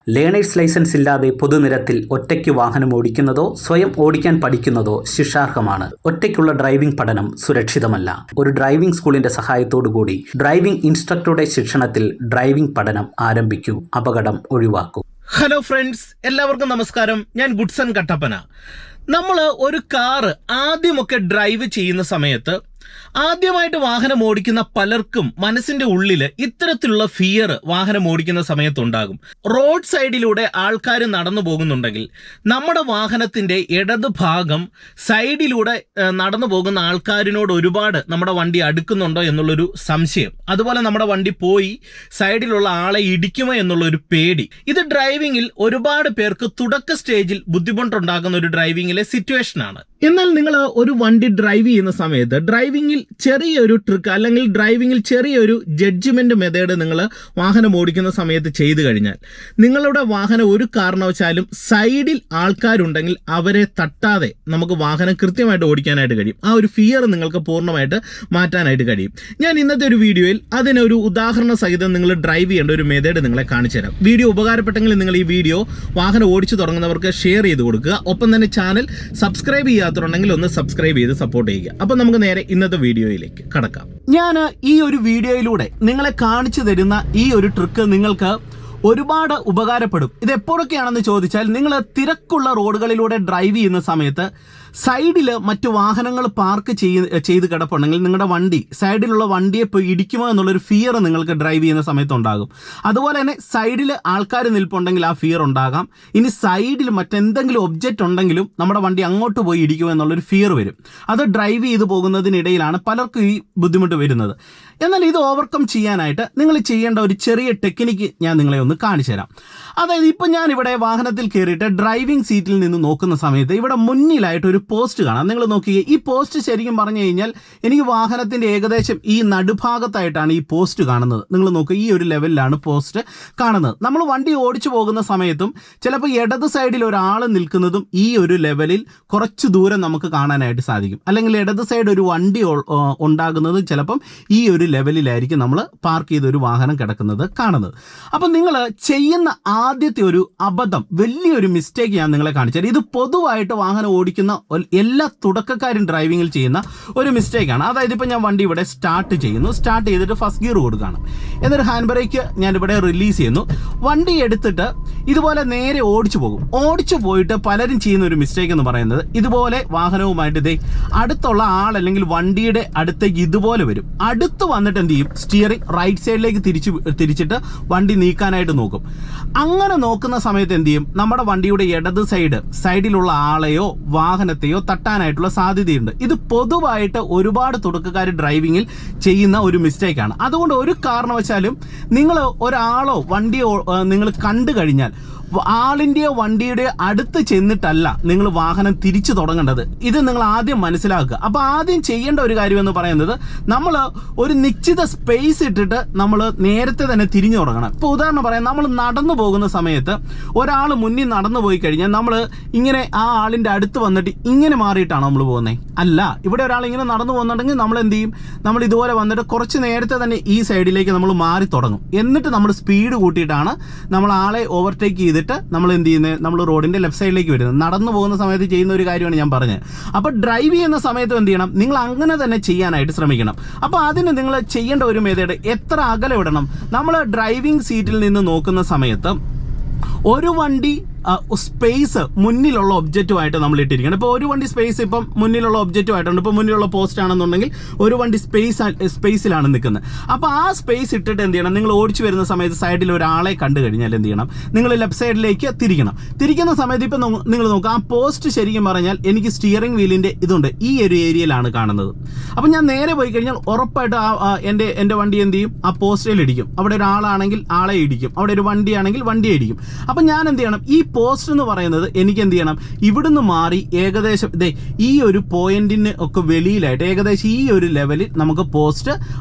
Learners licence ഇല്ലാതെ പൊതുനിരത്തിൽ ഒറ്റയ്ക്ക് വാഹനം ഓടിക്കുന്നതോ സ്വയം ഓടിക്കാൻ പഠിക്കുന്നതോ ശിക്ഷാർഹമാണ്. ഒറ്റയ്ക്കുള്ള ഡ്രൈവിംഗ് പഠനം സുരക്ഷിതമല്ല. ഒരു ഡ്രൈവിംഗ് സ്കൂളിന്റെ സഹായത്തോടുകൂടി ഡ്രൈവിംഗ് ഇൻസ്ട്രക്ടറുടെ ശിക്ഷണത്തിൽ ഡ്രൈവിംഗ് പഠനം ആരംഭിക്കൂ. അപകടം ഒഴിവാക്കൂ. ഹലോ ഫ്രണ്ട്സ്, എല്ലാവർക്കും നമസ്കാരം. ഞാൻ ഗുഡ്സൺ കട്ടപ്പന. നമ്മൾ ഒരു കാറ് ആദ്യമൊക്കെ ഡ്രൈവ് ചെയ്യുന്ന സമയത്ത് ആദ്യമായിട്ട് വാഹനം ഓടിക്കുന്ന പലർക്കും മനസ്സിന്റെ ഉള്ളിൽ ഇത്തരത്തിലുള്ള ഫിയർ വാഹനം ഓടിക്കുന്ന സമയത്തുണ്ടാകും. റോഡ് സൈഡിലൂടെ ആൾക്കാർ നടന്നു പോകുന്നുണ്ടെങ്കിൽ നമ്മുടെ വാഹനത്തിന്റെ ഇടത് ഭാഗം സൈഡിലൂടെ നടന്നു പോകുന്ന ആൾക്കാരിനോട് ഒരുപാട് നമ്മുടെ വണ്ടി അടുക്കുന്നുണ്ടോ എന്നുള്ളൊരു സംശയം, അതുപോലെ നമ്മുടെ വണ്ടി പോയി സൈഡിലുള്ള ആളെ ഇടിക്കുമോ എന്നുള്ളൊരു പേടി. ഇത് ഡ്രൈവിംഗിൽ ഒരുപാട് പേർക്ക് തുടക്ക സ്റ്റേജിൽ ബുദ്ധിമുട്ടുണ്ടാകുന്ന ഒരു ഡ്രൈവിംഗിലെ സിറ്റുവേഷനാണ്. എന്നാൽ നിങ്ങൾ ഒരു വണ്ടി ഡ്രൈവ് ചെയ്യുന്ന സമയത്ത് ഡ്രൈവിംഗിൽ ചെറിയൊരു ട്രിക്ക് അല്ലെങ്കിൽ ഡ്രൈവിംഗിൽ ചെറിയൊരു ജഡ്ജ്മെന്റ് മെത്തേഡ് നിങ്ങൾ വാഹനം ഓടിക്കുന്ന സമയത്ത് ചെയ്തു കഴിഞ്ഞാൽ നിങ്ങളുടെ വാഹനം ഒരു കാരണവശാലും സൈഡിൽ ആൾക്കാരുണ്ടെങ്കിൽ അവരെ തട്ടാതെ നമുക്ക് വാഹനം കൃത്യമായിട്ട് ഓടിക്കാനായിട്ട് കഴിയും. ആ ഒരു ഫിയർ നിങ്ങൾക്ക് പൂർണ്ണമായിട്ട് മാറ്റാനായിട്ട് കഴിയും. ഞാൻ ഇന്നത്തെ ഒരു വീഡിയോയിൽ അതിനൊരു ഉദാഹരണ സഹിതം നിങ്ങൾ ഡ്രൈവ് ചെയ്യേണ്ട ഒരു മെത്തേഡ് നിങ്ങളെ കാണിച്ചു തരാം. വീഡിയോ ഉപകാരപ്പെട്ടെങ്കിൽ നിങ്ങൾ ഈ വീഡിയോ വാഹനം ഓടിച്ചു തുടങ്ങുന്നവർക്ക് ഷെയർ ചെയ്ത് കൊടുക്കുക. ഒപ്പം തന്നെ ചാനൽ സബ്സ്ക്രൈബ് ചെയ്യാത്തുണ്ടെങ്കിൽ ഒന്ന് സബ്സ്ക്രൈബ് ചെയ്ത് സപ്പോർട്ട് ചെയ്യുക. അപ്പം നമുക്ക് നേരെ ഇന്നത്തെ വീഡിയോയിലേക്ക് കടക്കാം. ഞാൻ ഈ ഒരു വീഡിയോയിലൂടെ നിങ്ങളെ കാണിച്ചു തരുന്ന ഈ ഒരു ട്രിക്ക് നിങ്ങൾക്ക് ഒരുപാട് ഉപകാരപ്പെടും. ഇത് എപ്പോഴൊക്കെയാണെന്ന് ചോദിച്ചാൽ, നിങ്ങൾ തിരക്കുള്ള റോഡുകളിലൂടെ ഡ്രൈവ് ചെയ്യുന്ന സമയത്ത് സൈഡിൽ മറ്റു വാഹനങ്ങൾ പാർക്ക് ചെയ്ത് കിടപ്പുണ്ടെങ്കിൽ നിങ്ങളുടെ വണ്ടി സൈഡിലുള്ള വണ്ടിയെ പോയി ഇടിക്കുമോ എന്നുള്ളൊരു ഫിയർ നിങ്ങൾക്ക് ഡ്രൈവ് ചെയ്യുന്ന സമയത്ത് ഉണ്ടാകും. അതുപോലെ തന്നെ സൈഡിൽ ആൾക്കാർ നിൽപ്പുണ്ടെങ്കിൽ ആ ഫിയർ ഉണ്ടാകാം. ഇനി സൈഡിൽ മറ്റെന്തെങ്കിലും ഒബ്ജക്റ്റ് ഉണ്ടെങ്കിലും നമ്മുടെ വണ്ടി അങ്ങോട്ട് പോയി ഇടിക്കുമോ എന്നുള്ളൊരു ഫിയർ വരും. അത് ഡ്രൈവ് ചെയ്ത് പോകുന്നതിനിടയിലാണ് പലർക്കും ഈ ബുദ്ധിമുട്ട് വരുന്നത്. എന്നാൽ ഇത് ഓവർകം ചെയ്യാനായിട്ട് നിങ്ങൾ ചെയ്യേണ്ട ഒരു ചെറിയ ടെക്നിക്ക് ഞാൻ നിങ്ങളെ ഒന്ന് കാണിച്ചു തരാം. അതായത് ഇപ്പം ഞാനിവിടെ വാഹനത്തിൽ കയറിയിട്ട് ഡ്രൈവിംഗ് സീറ്റിൽ നിന്ന് നോക്കുന്ന സമയത്ത് ഇവിടെ മുന്നിലായിട്ട് ഒരു പോസ്റ്റ് കാണാം. നിങ്ങൾ നോക്കിയേ, ഈ പോസ്റ്റ് ശരിക്കും പറഞ്ഞു കഴിഞ്ഞാൽ എനിക്ക് വാഹനത്തിൻ്റെ ഏകദേശം ഈ നടുഭാഗത്തായിട്ടാണ് ഈ പോസ്റ്റ് കാണുന്നത്. നിങ്ങൾ നോക്കുക, ഈ ഒരു ലെവലിലാണ് പോസ്റ്റ് കാണുന്നത്. നമ്മൾ വണ്ടി ഓടിച്ചു പോകുന്ന സമയത്തും ചിലപ്പോൾ ഇടത് സൈഡിൽ ഒരാൾ നിൽക്കുന്നതും ഈ ഒരു ലെവലിൽ കുറച്ച് ദൂരം നമുക്ക് കാണാനായിട്ട് സാധിക്കും. അല്ലെങ്കിൽ ഇടത് സൈഡ് ഒരു വണ്ടി ഉണ്ടാകുന്നത് ചിലപ്പം ഈ ഒരു ലെവലിലായിരിക്കും നമ്മൾ പാർക്ക് ചെയ്ത ഒരു വാഹനം കിടക്കുന്നത് കാണുന്നത്. അപ്പം നിങ്ങൾ ചെയ്യുന്ന ആദ്യത്തെ ഒരു അബദ്ധം, വലിയൊരു മിസ്റ്റേക്ക് ഞാൻ നിങ്ങളെ കാണിച്ചാൽ, ഇത് പൊതുവായിട്ട് വാഹനം ഓടിക്കുന്ന എല്ലാ തുടക്കക്കാരും ഡ്രൈവിങ്ങിൽ ചെയ്യുന്ന ഒരു മിസ്റ്റേക്കാണ്. അതായത് ഇപ്പം ഞാൻ വണ്ടി ഇവിടെ സ്റ്റാർട്ട് ചെയ്യുന്നു. സ്റ്റാർട്ട് ചെയ്തിട്ട് ഫസ്റ്റ് ഗിയർ കൊടുക്കുകയാണ്. എന്നൊരു ഹാൻഡ് ബ്രേക്ക് ഞാൻ ഇവിടെ റിലീസ് ചെയ്യുന്നു. വണ്ടി എടുത്തിട്ട് ഇതുപോലെ നേരെ ഓടിച്ചു പോകും. ഓടിച്ചു പോയിട്ട് പലരും ചെയ്യുന്ന ഒരു മിസ്റ്റേക്ക് എന്ന് പറയുന്നത്, ഇതുപോലെ വാഹനവുമായിട്ട് ഇതേ അടുത്തുള്ള ആൾ അല്ലെങ്കിൽ വണ്ടിയുടെ അടുത്തേക്ക് ഇതുപോലെ വരും. അടുത്ത് വന്നിട്ട് എന്ത് ചെയ്യും, സ്റ്റിയറിംഗ് റൈറ്റ് സൈഡിലേക്ക് തിരിച്ചിട്ട് വണ്ടി നീക്കാനായിട്ട് നോക്കും. അങ്ങനെ നോക്കുന്ന സമയത്ത് എന്ത് ചെയ്യും, നമ്മുടെ വണ്ടിയുടെ ഇടത് സൈഡിലുള്ള ആളെയോ വാഹനത്തെയോ തട്ടാനായിട്ടുള്ള സാധ്യതയുണ്ട്. ഇത് പൊതുവായിട്ട് ഒരുപാട് തുടക്കക്കാർ ഡ്രൈവിങ്ങിൽ ചെയ്യുന്ന ഒരു മിസ്റ്റേക്കാണ്. അതുകൊണ്ട് ഒരു കാരണവശാലും നിങ്ങൾ ഒരാളോ വണ്ടിയോ നിങ്ങൾ കണ്ടു കഴിഞ്ഞാൽ ആളിൻ്റെയോ വണ്ടിയുടെയോ അടുത്ത് ചെന്നിട്ടല്ല നിങ്ങൾ വാഹനം തിരിച്ചു തുടങ്ങേണ്ടത്. ഇത് നിങ്ങൾ ആദ്യം മനസ്സിലാക്കുക. അപ്പോൾ ആദ്യം ചെയ്യേണ്ട ഒരു കാര്യം എന്ന് പറയുന്നത്, നമ്മൾ ഒരു നിശ്ചിത സ്പേസ് ഇട്ടിട്ട് നമ്മൾ നേരത്തെ തന്നെ തിരിഞ്ഞു തുടങ്ങണം. ഇപ്പോൾ ഉദാഹരണം പറയാം, നമ്മൾ നടന്നു പോകുന്ന സമയത്ത് ഒരാൾ മുന്നിൽ നടന്നു പോയി കഴിഞ്ഞാൽ നമ്മൾ ഇങ്ങനെ ആ ആളിൻ്റെ അടുത്ത് വന്നിട്ട് ഇങ്ങനെ മാറിയിട്ടാണ് നമ്മൾ പോകുന്നത്. അല്ല, ഇവിടെ ഒരാൾ ഇങ്ങനെ നടന്നു പോകുന്നുണ്ടെങ്കിൽ നമ്മൾ എന്ത് ചെയ്യും, നമ്മൾ ഇതുപോലെ വന്നിട്ട് കുറച്ച് നേരത്തെ തന്നെ ഈ സൈഡിലേക്ക് നമ്മൾ മാറി തുടങ്ങും. എന്നിട്ട് നമ്മൾ സ്പീഡ് കൂട്ടിയിട്ടാണ് നമ്മൾ ആളെ ഓവർടേക്ക് ചെയ്ത് നമ്മൾ എന്ത് ചെയ്യുന്നത്, നമ്മൾ റോഡിന്റെ ലെഫ്റ്റ് സൈഡിലേക്ക് വരുന്നത്. നടന്നു പോകുന്ന സമയത്ത് ചെയ്യുന്ന ഒരു കാര്യമാണ് ഞാൻ പറഞ്ഞത്. അപ്പോൾ ഡ്രൈവ് ചെയ്യുന്ന സമയത്ത് എന്ത് ചെയ്യണം, നിങ്ങൾ അങ്ങനെ തന്നെ ചെയ്യാനായിട്ട് ശ്രമിക്കണം. അപ്പോൾ അതിന് നിങ്ങൾ ചെയ്യേണ്ട ഒരു മെത്തേഡ്, എത്ര അകലെ വിടണം. നമ്മൾ ഡ്രൈവിംഗ് സീറ്റിൽ നിന്ന് നോക്കുന്ന സമയത്ത് ഒരു വണ്ടി സ്പേസ് മുന്നിലുള്ള ഒബ്ജക്റ്റുമായിട്ട് നമ്മൾ ഇട്ടിരിക്കണം. ഇപ്പോൾ ഒരു വണ്ടി സ്പേസ് ഇപ്പം മുന്നിലുള്ള ഒബ്ജക്റ്റുമായിട്ടുണ്ട്. ഇപ്പോൾ മുന്നിലുള്ള പോസ്റ്റ് ആണെന്നുണ്ടെങ്കിൽ ഒരു വണ്ടി സ്പേസിലാണ് നിൽക്കുന്നത്. അപ്പോൾ ആ സ്പേസ് ഇട്ടിട്ട് എന്ത് ചെയ്യണം, നിങ്ങൾ ഓടിച്ചു വരുന്ന സമയത്ത് സൈഡിൽ ഒരാളെ കണ്ടു കഴിഞ്ഞാൽ എന്ത് ചെയ്യണം, നിങ്ങൾ ലെഫ്റ്റ് സൈഡിലേക്ക് തിരിക്കുന്ന സമയത്ത് ഇപ്പം നിങ്ങൾ നോക്കുക, ആ പോസ്റ്റ് ശരിക്കും പറഞ്ഞാൽ എനിക്ക് സ്റ്റിയറിംഗ് വീലിൻ്റെ ഇതുണ്ട്, ഈ ഒരു ഏരിയയിലാണ് കാണുന്നത്. അപ്പം ഞാൻ നേരെ പോയി കഴിഞ്ഞാൽ ഉറപ്പായിട്ട് എൻ്റെ വണ്ടി എന്ത് ചെയ്യും, ആ പോസ്റ്റിൽ ഇടിക്കും. അവിടെ ഒരാളാണെങ്കിൽ ആളെ ഇടിക്കും, അവിടെ ഒരു വണ്ടിയാണെങ്കിൽ വണ്ടിയെ ഇടിക്കും. അപ്പം ഞാൻ എന്ത് ചെയ്യണം, ഈ പോസ്റ്റ് എന്ന് പറയുന്നത് എനിക്ക് എന്ത് ചെയ്യണം, ഇവിടുന്ന് മാറി ഏകദേശം ഈ ഒരു പോയിന്റിന് ഒക്കെ വെളിയിലായിട്ട് ഏകദേശം ഈ ഒരു ലെവലിൽ നമുക്ക് പോസ്റ്റ്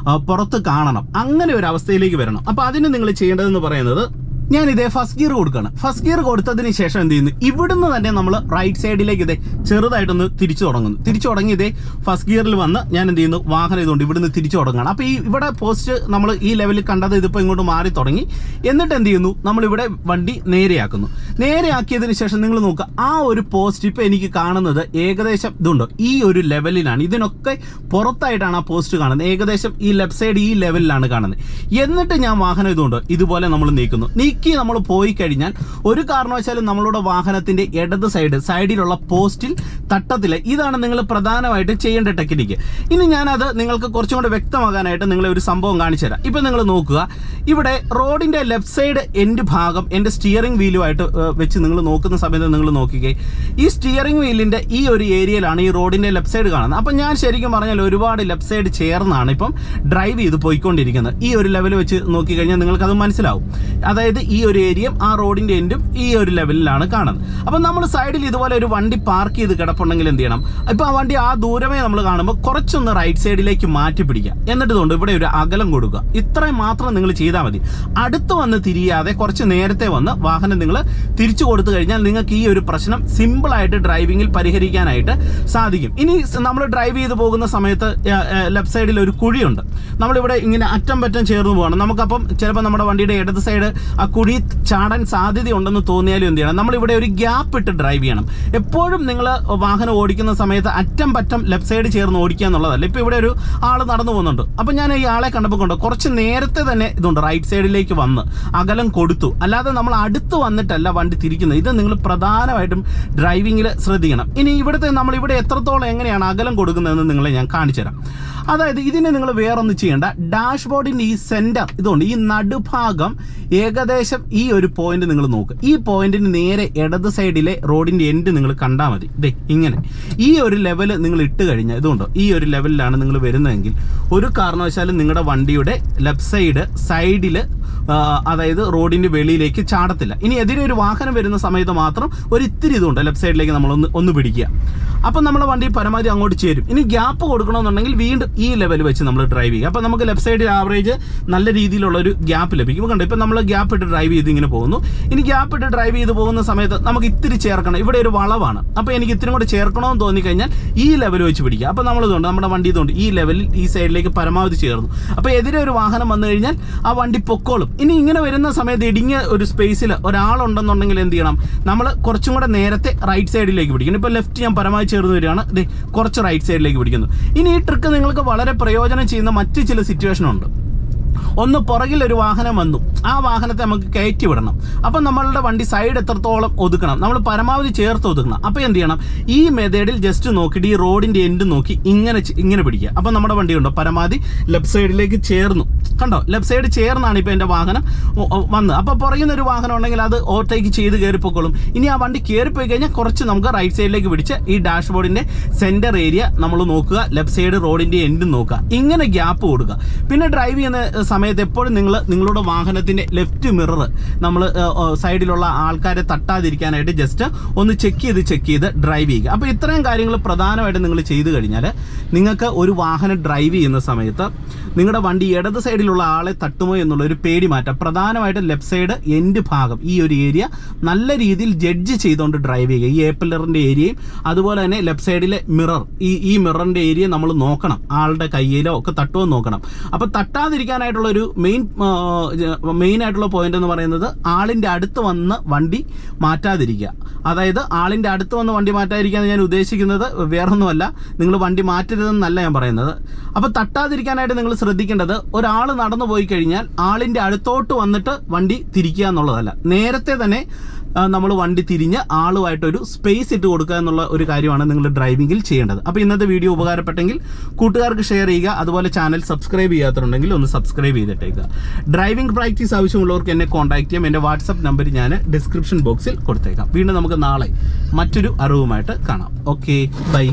പുറത്ത് കാണണം. അങ്ങനെ ഒരു അവസ്ഥയിലേക്ക് വരണം. അപ്പോൾ അതിന് നിങ്ങൾ ചെയ്യേണ്ടതെന്ന് പറയുന്നത്, ഞാൻ ഇതേ ഫസ്റ്റ് ഗിയർ കൊടുക്കുകയാണ്. ഫസ്റ്റ് ഗിയർ കൊടുത്തതിന് ശേഷം എന്ത് ചെയ്യുന്നു, ഇവിടുന്ന് തന്നെ നമ്മൾ റൈറ്റ് സൈഡിലേക്ക് ഇതേ ചെറുതായിട്ടൊന്ന് തിരിച്ചു തുടങ്ങി ഇതേ ഫസ്റ്റ് ഗിയറിൽ വന്ന് ഞാൻ എന്ത് ചെയ്യുന്നു, വാഹനം ഇതുകൊണ്ട് ഇവിടുന്ന് തിരിച്ചു തുടങ്ങുകയാണ്. അപ്പോൾ ഈ ഇവിടെ പോസ്റ്റ് നമ്മൾ ഈ ലെവലിൽ കണ്ടത് ഇതിപ്പോൾ ഇങ്ങോട്ട് മാറി തുടങ്ങി. എന്നിട്ട് എന്ത് ചെയ്യുന്നു, നമ്മളിവിടെ വണ്ടി നേരെയാക്കിയതിന് ശേഷം നിങ്ങൾ നോക്കുക, ആ ഒരു പോസ്റ്റ് ഇപ്പോൾ എനിക്ക് കാണുന്നത് ഏകദേശം ഇതുണ്ടോ ഈ ഒരു ലെവലിലാണ്. ഇതിനൊക്കെ പുറത്തായിട്ടാണ് ആ പോസ്റ്റ് കാണുന്നത്. ഏകദേശം ഈ ലെഫ്റ്റ് സൈഡ് ഈ ലെവലിലാണ് കാണുന്നത്. എന്നിട്ട് ഞാൻ വാഹനം ഇതുകൊണ്ട് ഇതുപോലെ നമ്മൾ നീക്കി നമ്മൾ പോയി കഴിഞ്ഞാൽ ഒരു കാരണവശാലും നമ്മളുടെ വാഹനത്തിന്റെ ഇടത് സൈഡിലുള്ള പോസ്റ്റിൽ തട്ടത്തില്ല. ഇതാണ് നിങ്ങൾ പ്രധാനമായിട്ട് ചെയ്യേണ്ട ടെക്നിക്ക്. ഇനി ഞാനത് നിങ്ങൾക്ക് കുറച്ചും കൂടെ വ്യക്തമാകാനായിട്ട് നിങ്ങളെ ഒരു സംഭവം കാണിച്ചു തരാം. ഇപ്പം നിങ്ങൾ നോക്കുക, ഇവിടെ റോഡിന്റെ ലെഫ്റ്റ് സൈഡ് എൻഡ് ഭാഗം എൻ്റെ സ്റ്റിയറിംഗ് വീലുമായിട്ട് വെച്ച് നിങ്ങൾ നോക്കുന്ന സമയത്ത് നിങ്ങൾ നോക്കിക്കേ, ഈ സ്റ്റിയറിംഗ് വീലിന്റെ ഈ ഒരു ഏരിയയിലാണ് ഈ റോഡിന്റെ ലെഫ്റ്റ് സൈഡ് കാണുന്നത്. അപ്പം ഞാൻ ശരിക്കും പറഞ്ഞാൽ ഒരുപാട് ലെഫ്റ്റ് സൈഡ് ചേർന്നാണ് ഇപ്പം ഡ്രൈവ് ചെയ്ത് പോയിക്കൊണ്ടിരിക്കുന്നത്. ഈ ഒരു ലെവൽ വെച്ച് നോക്കിക്കഴിഞ്ഞാൽ നിങ്ങൾക്കത് മനസ്സിലാവും. അതായത് ഈ ഒരു ഏരിയയും ആ റോഡിന്റെ എൻഡും ഈ ഒരു ലെവലിലാണ് കാണുന്നത്. അപ്പം നമ്മൾ സൈഡിൽ ഇതുപോലെ ഒരു വണ്ടി പാർക്ക് ചെയ്ത് കിടപ്പുണ്ടെങ്കിൽ എന്ത് ചെയ്യണം, ഇപ്പം ആ വണ്ടി ആ ദൂരമേ നമ്മൾ കാണുമ്പോൾ കുറച്ചൊന്ന് റൈറ്റ് സൈഡിലേക്ക് മാറ്റി പിടിക്കുക. എന്നിട്ട് കൊണ്ട് ഇവിടെ ഒരു അകലം കൊടുക്കുക. ഇത്രയും മാത്രം നിങ്ങൾ ചെയ്താൽ മതി. അടുത്ത് വന്ന് തിരിയാതെ കുറച്ച് നേരത്തെ വന്ന് വാഹനം നിങ്ങൾ തിരിച്ചു കൊടുത്തു കഴിഞ്ഞാൽ നിങ്ങൾക്ക് ഈ ഒരു പ്രശ്നം സിമ്പിളായിട്ട് ഡ്രൈവിങ്ങിൽ പരിഹരിക്കാനായിട്ട് സാധിക്കും. ഇനി നമ്മൾ ഡ്രൈവ് ചെയ്ത് പോകുന്ന സമയത്ത് ലെഫ്റ്റ് സൈഡിൽ ഒരു കുഴിയുണ്ട്. നമ്മളിവിടെ ഇങ്ങനെ അറ്റം പറ്റം ചേർന്ന് പോകണം. നമുക്കപ്പം ചിലപ്പോൾ നമ്മുടെ വണ്ടിയുടെ ഇടത് സൈഡ് ആ കുഴി ചാടാൻ സാധ്യതയുണ്ടെന്ന് തോന്നിയാലും എന്ത് ചെയ്യണം, നമ്മളിവിടെ ഒരു ഗ്യാപ്പ് ഇട്ട് ഡ്രൈവ് ചെയ്യണം. എപ്പോഴും നിങ്ങൾ വാഹനം ഓടിക്കുന്ന സമയത്ത് അറ്റം പറ്റം ലെഫ്റ്റ് സൈഡ് ചേർന്ന് ഓടിക്കുക എന്നുള്ളതല്ല. ഇപ്പോൾ ഇവിടെ ഒരു ആൾ നടന്നു പോകുന്നുണ്ട്. അപ്പം ഞാൻ ഈ ആളെ കണ്ടപ്പോൾ കുറച്ച് നേരത്തെ തന്നെ ഇതുണ്ട് റൈറ്റ് സൈഡിലേക്ക് വന്ന് അകലം കൊടുത്തു. അല്ലാതെ നമ്മൾ അടുത്ത് വന്നിട്ടല്ല വണ്ടി തിരിക്കുന്നത്. ഇത് നിങ്ങൾ പ്രധാനമായിട്ടും ഡ്രൈവിങ്ങിൽ ശ്രദ്ധിക്കണം. ഇനി നമ്മളിവിടെ എത്രത്തോളം എങ്ങനെയാണ് അകലം കൊടുക്കുന്നതെന്ന് നിങ്ങളെ ഞാൻ കാണിച്ചു തരാം. അതായത് ഇതിനെ നിങ്ങൾ വേറൊന്നും ചെയ്യേണ്ട, ഡാഷ്ബോർഡിൻ്റെ ഈ സെൻറ്റർ ഇതുകൊണ്ട് ഈ നടുഭാഗം ഏകദേശം ഈ ഒരു പോയിന്റ് നിങ്ങൾ നോക്കുക. ഈ പോയിന്റിന് നേരെ ഇടത് സൈഡിലെ റോഡിൻ്റെ എൻഡ് നിങ്ങൾ കണ്ടാൽ മതി. ഇങ്ങനെ ഈ ഒരു ലെവൽ നിങ്ങൾ ഇട്ട് കഴിഞ്ഞാൽ ഇതുകൊണ്ടോ ഈ ഒരു ലെവലിലാണ് നിങ്ങൾ വരുന്നതെങ്കിൽ ഒരു കാരണവശാലും നിങ്ങളുടെ വണ്ടിയുടെ ലെഫ്റ്റ് സൈഡിൽ അതായത് റോഡിൻ്റെ വെളിയിലേക്ക് ചാടത്തില്ല. ഇനി എതിരെ ഒരു വാഹനം വരുന്ന സമയത്ത് മാത്രം ഒരു ഇത്തിരി ഇതുണ്ട് ലെഫ്റ്റ് സൈഡിലേക്ക് നമ്മളൊന്ന് പിടിക്കുക. അപ്പം നമ്മുടെ വണ്ടി പരമാവധി അങ്ങോട്ട് ചേരും. ഇനി ഗ്യാപ്പ് കൊടുക്കണമെന്നുണ്ടെങ്കിൽ വീണ്ടും ഈ ലെവൽ വെച്ച് നമ്മൾ ഡ്രൈവ് ചെയ്യുക. അപ്പം നമുക്ക് ലെഫ്റ്റ് സൈഡിൽ ആവറേജ് നല്ല രീതിയിലുള്ളൊരു ഗ്യാപ്പ് ലഭിക്കും. കണ്ടോ ഇപ്പം നമ്മൾ ഗ്യാപ്പ് ഇട്ട് ഡ്രൈവ് ചെയ്ത് ഇങ്ങനെ പോകുന്നു. ഇനി ഗ്യാപ്പ് ഇട്ട് ഡ്രൈവ് ചെയ്ത് പോകുന്ന സമയത്ത് നമുക്ക് ഇത്തിരി ചേർക്കണം. ഇവിടെ ഒരു വളവാണ്. അപ്പോൾ എനിക്ക് ഇത്തിരി കൂടെ ചേർക്കണമെന്ന് തോന്നിക്കഴിഞ്ഞാൽ ഈ ലെവൽ വെച്ച് പിടിക്കുക. അപ്പോൾ നമ്മളിതുകൊണ്ട് നമ്മുടെ വണ്ടി ഇതുകൊണ്ട് ഈ ലെവലിൽ ഈ സൈഡിലേക്ക് പരമാവധി ചേർന്നു. അപ്പോൾ എതിരെ ഒരു വാഹനം വന്നു കഴിഞ്ഞാൽ ആ വണ്ടി പൊക്കോളും. ഇനി ഇങ്ങനെ വരുന്ന സമയത്ത് ഇടുങ്ങിയ ഒരു സ്പേസിൽ ഒരാളുണ്ടെന്നുണ്ടെങ്കിൽ എന്ത് ചെയ്യണം, നമ്മൾ കുറച്ചും കൂടെ നേരത്തെ റൈറ്റ് സൈഡിലേക്ക് പിടിക്കണം. ഇപ്പോൾ ലെഫ്റ്റ് ഞാൻ പരമാവധി ചേർന്ന് വരികയാണ്, കുറച്ച് റൈറ്റ് സൈഡിലേക്ക് പിടിക്കുന്നു. ഇനി ഈ ട്രിക്ക് നിങ്ങൾക്ക് വളരെ പ്രയോജനം ചെയ്യുന്ന മറ്റ് ചില സിറ്റുവേഷൻ ഉണ്ട്. ഒന്ന് പുറകിൽ ഒരു വാഹനം വന്നു, ആ വാഹനത്തെ നമുക്ക് കയറ്റി വിടണം. അപ്പം നമ്മളുടെ വണ്ടി സൈഡ് എത്രത്തോളം ഒതുക്കണം, നമ്മൾ പരമാവധി ചേർത്ത് ഒതുക്കണം. അപ്പോൾ എന്ത് ചെയ്യണം, ഈ മെത്തേഡിൽ ജസ്റ്റ് നോക്കിയിട്ട് ഈ റോഡിൻ്റെ എൻഡ് നോക്കി ഇങ്ങനെ പിടിക്കുക. അപ്പം നമ്മുടെ വണ്ടി ഉണ്ടോ പരമാവധി ലെഫ്റ്റ് സൈഡിലേക്ക് ചേർന്നു. കണ്ടോ ലെഫ്റ്റ് സൈഡ് ചേർന്നാണ് ഇപ്പോൾ എൻ്റെ വാഹനം വന്ന്. അപ്പോൾ പുറകിൽ നിന്നൊരു വാഹനം ഉണ്ടെങ്കിൽ അത് ഓവർടേക്ക് ചെയ്ത് കയറിപ്പോക്കോളും. ഇനി ആ വണ്ടി കയറിപ്പോയി കഴിഞ്ഞാൽ കുറച്ച് നമുക്ക് റൈറ്റ് സൈഡിലേക്ക് പിടിച്ച് ഈ ഡാഷ്ബോർഡിൻ്റെ സെൻറ്റർ ഏരിയ നമ്മൾ നോക്കുക, ലെഫ്റ്റ് സൈഡ് റോഡിൻ്റെ എൻഡ് നോക്കുക, ഇങ്ങനെ ഗ്യാപ്പ് കൊടുക്കുക. പിന്നെ ഡ്രൈവ് ചെയ്യുന്ന സമയത്ത് എപ്പോഴും നിങ്ങളുടെ വാഹനത്തിൻ്റെ ലെഫ്റ്റ് മിറർ നമ്മൾ സൈഡിലുള്ള ആൾക്കാരെ തട്ടാതിരിക്കാനായിട്ട് ജസ്റ്റ് ഒന്ന് ചെക്ക് ചെയ്ത് ഡ്രൈവ് ചെയ്യുക. അപ്പോൾ ഇത്രയും കാര്യങ്ങൾ പ്രധാനമായിട്ട് നിങ്ങൾ ചെയ്തു കഴിഞ്ഞാൽ നിങ്ങൾക്ക് ഒരു വാഹനം ഡ്രൈവ് ചെയ്യുന്ന സമയത്ത് നിങ്ങളുടെ വണ്ടി ഇടത് സൈഡിലുള്ള ആളെ തട്ടുമോ എന്നുള്ളൊരു പേടി മാറ്റാം. പ്രധാനമായിട്ടും ലെഫ്റ്റ് സൈഡ് എൻഡ് ഭാഗം ഈ ഒരു ഏരിയ നല്ല രീതിയിൽ ജഡ്ജ് ചെയ്തുകൊണ്ട് ഡ്രൈവ് ചെയ്യുക. ഈ ഏപ്പിലറിൻ്റെ ഏരിയയും അതുപോലെ തന്നെ ലെഫ്റ്റ് സൈഡിലെ മിറർ ഈ മിററിൻ്റെ ഏരിയ നമ്മൾ നോക്കണം, ആളുടെ കയ്യിലോ ഒക്കെ തട്ടുമോ നോക്കണം. അപ്പോൾ തട്ടാതിരിക്കാനായിട്ടുള്ളൊരു മെയിൻ ആയിട്ടുള്ള പോയിന്റ് എന്ന് പറയുന്നത് ആളിൻ്റെ അടുത്ത് വന്ന് വണ്ടി മാറ്റാതിരിക്കുക. അതായത് ആളിൻ്റെ അടുത്ത് വന്ന് വണ്ടി മാറ്റാതിരിക്കുക ഞാൻ ഉദ്ദേശിക്കുന്നത് വേറൊന്നുമല്ല, നിങ്ങൾ വണ്ടി മാറ്റരുതെന്നല്ല ഞാൻ പറയുന്നത്. അപ്പോൾ തട്ടാതിരിക്കാനായിട്ട് നിങ്ങൾ ശ്രദ്ധിക്കേണ്ടത് ഒരാൾ നടന്നു പോയി കഴിഞ്ഞാൽ ആളിൻ്റെ അടുത്തോട്ട് വന്നിട്ട് വണ്ടി തിരിക്കുക എന്നുള്ളതല്ല, നേരത്തെ തന്നെ നമ്മൾ വണ്ടി തിരിഞ്ഞ് ആളുമായിട്ടൊരു സ്പേസ് ഇട്ട് കൊടുക്കുക എന്നുള്ള ഒരു കാര്യമാണ് നിങ്ങൾ ഡ്രൈവിങ്ങിൽ ചെയ്യേണ്ടത്. അപ്പോൾ ഇന്നത്തെ വീഡിയോ ഉപകാരപ്പെട്ടെങ്കിൽ കൂട്ടുകാർക്ക് ഷെയർ ചെയ്യുക. അതുപോലെ ചാനൽ സബ്സ്ക്രൈബ് ചെയ്യാത്തതുണ്ടെങ്കിൽ ഒന്ന് സബ്സ്ക്രൈബ് ചെയ്തിട്ടേക്കുക. ഡ്രൈവിംഗ് പ്രാക്ടീസ് ആവശ്യമുള്ളവർക്ക് എന്നെ കോൺടാക്ട് ചെയ്യാം. എൻ്റെ വാട്സപ്പ് നമ്പർ ഞാൻ ഡിസ്ക്രിപ്ഷൻ ബോക്സിൽ കൊടുത്തേക്കാം. വീണ്ടും നമുക്ക് നാളെ മറ്റൊരു അറിവുമായിട്ട് കാണാം. Okay, by.